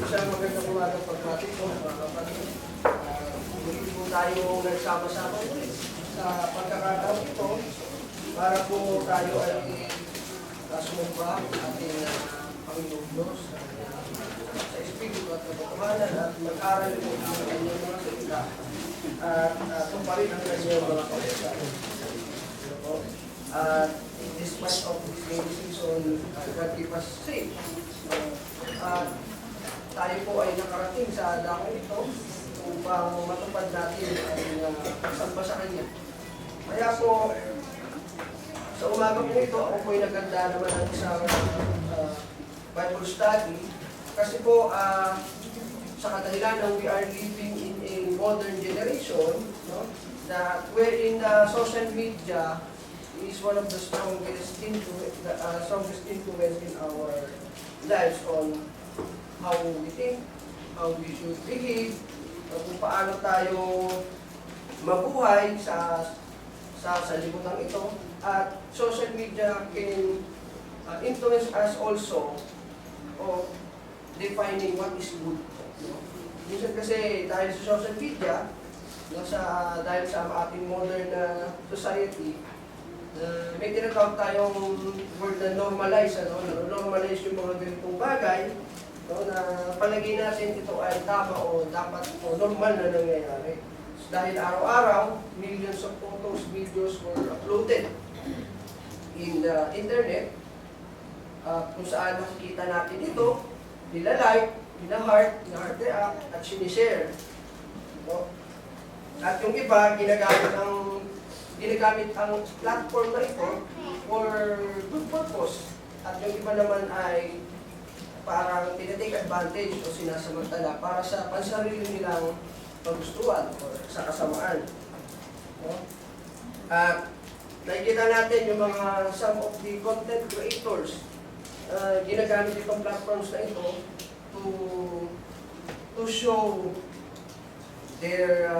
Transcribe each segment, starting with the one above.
Isang magandang umaga pagkatid po, mga kapatid. Hindi po tayo nagsama-sama ulit sa pagkakataon ito para po tayo ay kasumpa ating Panginoong Diyos sa Espiritu at katotohanan at mag-aral po ng kanyang mga salita at tumparin ang kanyang mga kautusan. At despite of this rainy season, God keep us safe. Tayo po ay nakarating sa dako ito upang matupad natin ang pagsamba sa Kanya. Kaya po, sa umaga po ito, ako po ay naganda naman ng isang Bible study kasi po sa kadahilan ng we are living in a modern generation, no, that wherein social media is one of the strongest influence in our lives on how we think, how we should behave, kung paano tayo mabuhay sa libutan ito. At social media can influence us also of defining what is good. Minsan kasi dahil sa social media, dahil sa ating modern society, may tinatawag tayong word na normalize, normalize yung mga ganitong bagay, no, na palagay natin ito ay tama o dapat o normal na nangyayari. So, dahil araw-araw, millions of photos, videos were uploaded in the internet, kung saan nakikita natin ito, nila-like, nila-heart react, at sinishare. No? At yung iba, ginagamit ang platform na ito for good purpose. At yung iba naman ay parang tinitake advantage o sinasamantala para sa pansarili nilang pagustuhan o sa kasamaan. No? At nakikita natin yung mga some of the content creators ginagamit itong platforms na ito to show their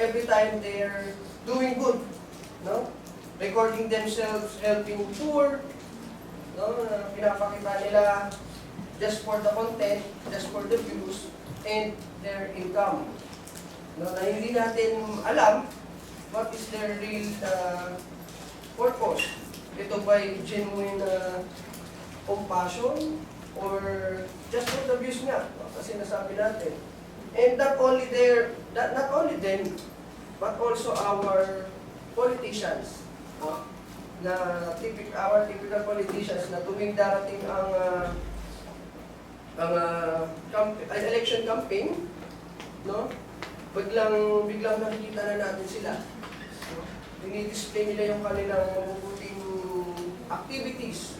every time they're doing good, no? Recording themselves helping poor, no? Pinapakita nila just for the content, just for the views, and their income. No, na hindi natin alam what is their real purpose. Ito ba'y genuine compassion or just for the views nga, no? Kasi nasabi natin. And not only them, but also our politicians, no? Our typical politicians na tuwing darating ang election campaign, no? Biglang nakikita na natin sila. No? Dinidisplay nila yung kanilang mabubuting activities,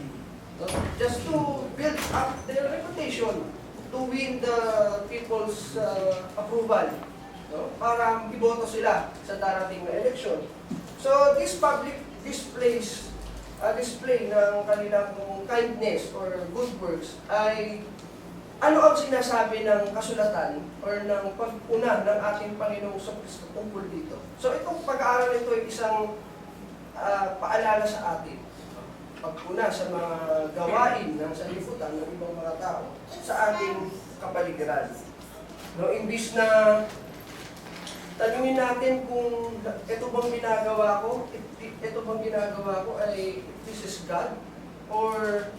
no? Just to build up their reputation, to win the people's approval, no? Para iboto sila sa darating na election. So this public display ng kanilang kindness or good works ay ano ang sinasabi ng kasulatan or ng pag-una ng ating Panginoong Kristo tungkol dito. So itong pag-aaral ito ay isang paalala sa atin. Pag-una sa mga gawain ng sanlibutan ng ibang mga tao sa ating kapaligiran. No, imbis na tanungin natin kung ito bang ginagawa ko ay this is God or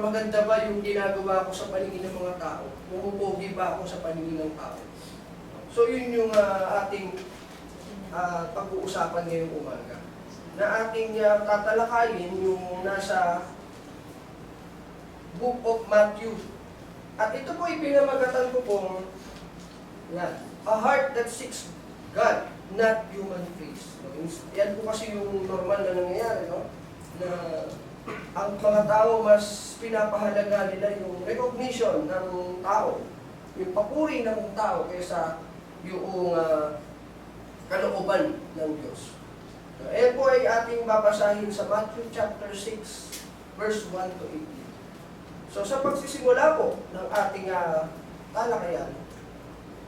maganda ba yung ginagawa ko sa paningin ng mga tao? Pumupogi ba ako sa paningin ng tao? So yun yung ating pag-uusapan ngayong umaga. Na ating tatalakayin yung nasa Book of Matthew. At ito po ipinamagatan ko pong a heart that seeks God, not human praise. Yan po kasi yung normal na nangyayari, no? Na ang mga tao mas pinapahalaga nila yung recognition ng tao, yung papuri ng tao kaysa yung kalooban ng Diyos. Ayan po ay ating babasahin sa Matthew chapter 6, verse 1 to 18. So sa pagsisimula po ng ating talakayan,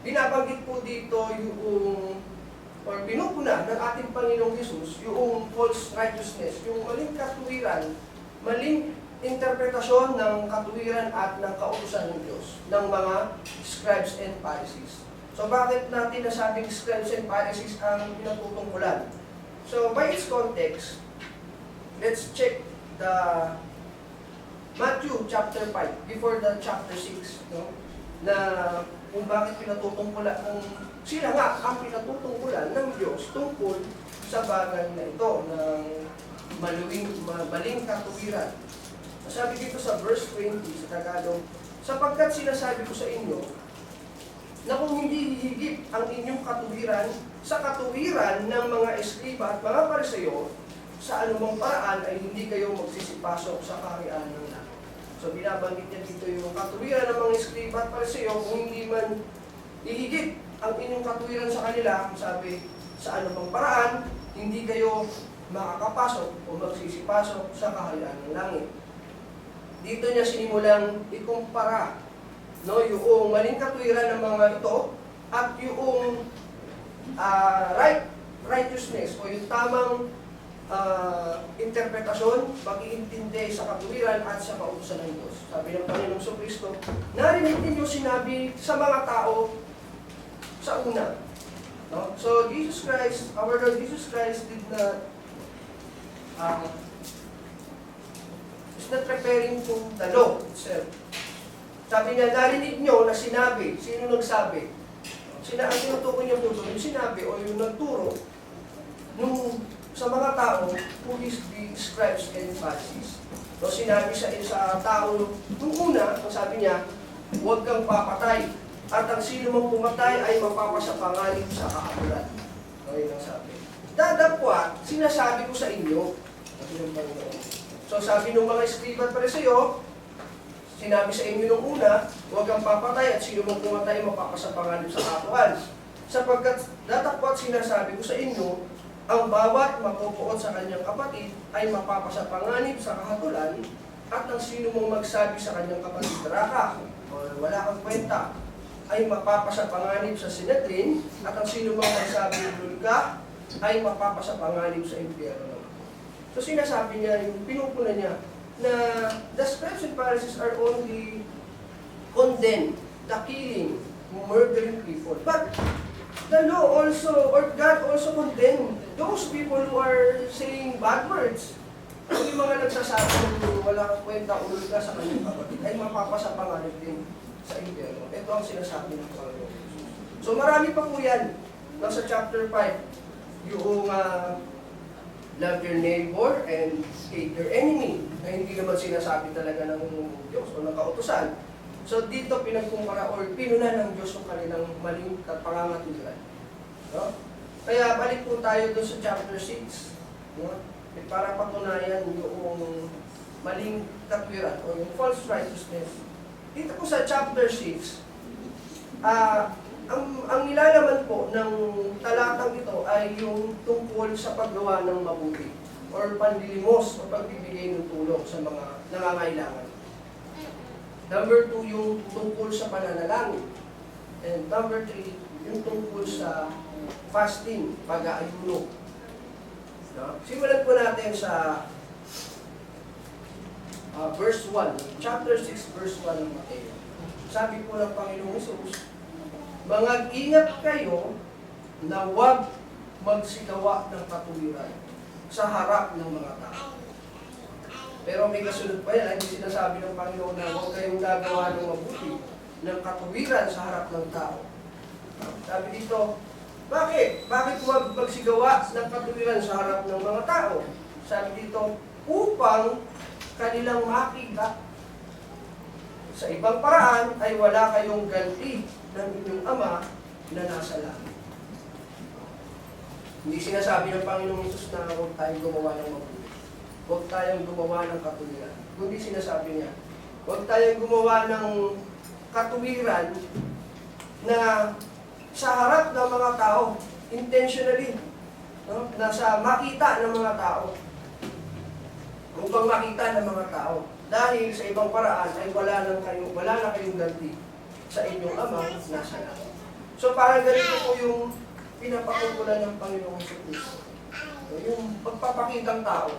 binabanggit po dito yung or pinupuna ng ating Panginoong Jesus yung false righteousness, yung maling katuwiran, maling interpretasyon ng katuwiran at ng kautusan ng Diyos ng mga scribes and Pharisees. So bakit natin nasabing scribes and Pharisees ang pinatutungkulan? So by its context, let's check the Matthew chapter 5 before the chapter 6, no? Na kung bakit pinatutungkulan, kung sila nga ang pinatutungkulan ng Diyos tungkol sa bagay na ito ng maling katuwiran. Sabi dito sa verse 20 sa Tagalog, sapagkat sinasabi ko sa inyo na kung hindi hihigit ang inyong katuwiran sa katuwiran ng mga eskriba at mga Pariseo, sa anumang paraan ay hindi kayo magsisipasok sa kaharian ng langit. So binabanggit niya dito yung katuwiran ng mga eskriba at Pariseo, kung hindi man ihigit ang inyong katuwiran sa kanila, sabi, sa anumang paraan, hindi kayo makakapasok o magsisipasok sa kaharian ng langit. Dito niya sinimulang ikumpara, no, yung maling katuwiran ng mga ito at yung righteousness o yung tamang interpretasyon, pag-iintindi sa katuwiran at sa kautusan ng Diyos. Sabi ng Panginoong Kristo, narinig ninyo sinabi sa mga tao sa una. No? So Jesus Christ, our Lord Jesus Christ did not is not referring to the law itself. Sabi niya, narinig nyo na sinabi. Sino nagsabi? Ang tinutukoy niya po doon, yung sinabi o yung nagturo nung sa mga tao who is the scribes and Pharisees. So sinabi sa tao nung una, ang sabi niya, huwag kang papatay. At ang sino mang pumatay ay mapapasapangalip sa kahabulan. So yun ang sabi. Dadapwat, sinasabi ko sa inyo, so sabi ng mga eskriba at Pariseo, sinabi sa inyo nung una, huwag kang papatay at sino mang pumatay mapapasapangalip sa kahabulan. Sapagkat datapwat sinasabi ko sa inyo, ang bawat mapupuot sa kanyang kapatid ay mapapasapanganib sa kahatulan at ang sino mong magsabi sa kanyang kapatid, raka, o wala kang kwenta, ay mapapasapanganib sa Sinedrin at ang sino mong magsabi ng bulga ay mapapasapanganib sa impyerno. So sinasabi niya, yung pinupuna niya, na the scribes and Pharisees are only condemned the killing, murdering people. But the law also, or God also condemned those people who are saying bad words. Yung mga nagsasabi ng wala kang kwenta, ulul ka sa kanyang kapatid, ay mapapasapanganib din sa impyerno. Ito ang sinasabi ng Panginoon. So marami pa po yan. Nasa chapter 5, yung love your neighbor and hate your enemy, na hindi naman sinasabi talaga ng Diyos o ng kautusan. So dito pinagkumpara or pinuna ng Diyos yung kanilang maling pangangatuwiran. No? Kaya balik po tayo doon sa chapter 6, no? Para patunayan yung maling katwiran o yung false righteousness. Dito po sa chapter 6, ang nilalaman po ng talatang ito ay yung tungkol sa paggawa ng mabuti or panlilimos o pagbibigay ng tulong sa mga nangangailangan. Number 2, yung tungkol sa pananalangin. And number 3, yung tungkol sa fasting, pag-aayuno. No? Simulan po natin sa verse 1, chapter 6, verse 1 ng Mateo. Sabi po ng Panginoong Hesus, mangag-ingat kayo na huwag magsigawa ng katuwiran sa harap ng mga tao. Pero may kasunod pa yan, hindi sinasabi ng Panginoon na huwag kayong gagawa ng mabuti, ng katuwiran sa harap ng tao. Sabi dito, bakit? Bakit huwag magsigawa ng katuwiran sa harap ng mga tao? Sabi dito, upang kanilang makita. Sa ibang paraan ay wala kayong ganti ng inyong Ama na nasa langit. Hindi sinasabi ng Panginoong Hesus na huwag tayong gumawa ng mabuti. Huwag tayong gumawa ng katuwiran. Kundi sinasabi niya, huwag tayong gumawa ng katuwiran na sa harap ng mga tao, intentionally, no? Nasa makita ng mga tao. Upang makita ng mga tao. Dahil sa ibang paraan ay wala na kayong ganti sa inyong Ama nasa langit. So parang ganito po yung pinapakungkulan ng Panginoong Hesus. Yung pagpapakitang tao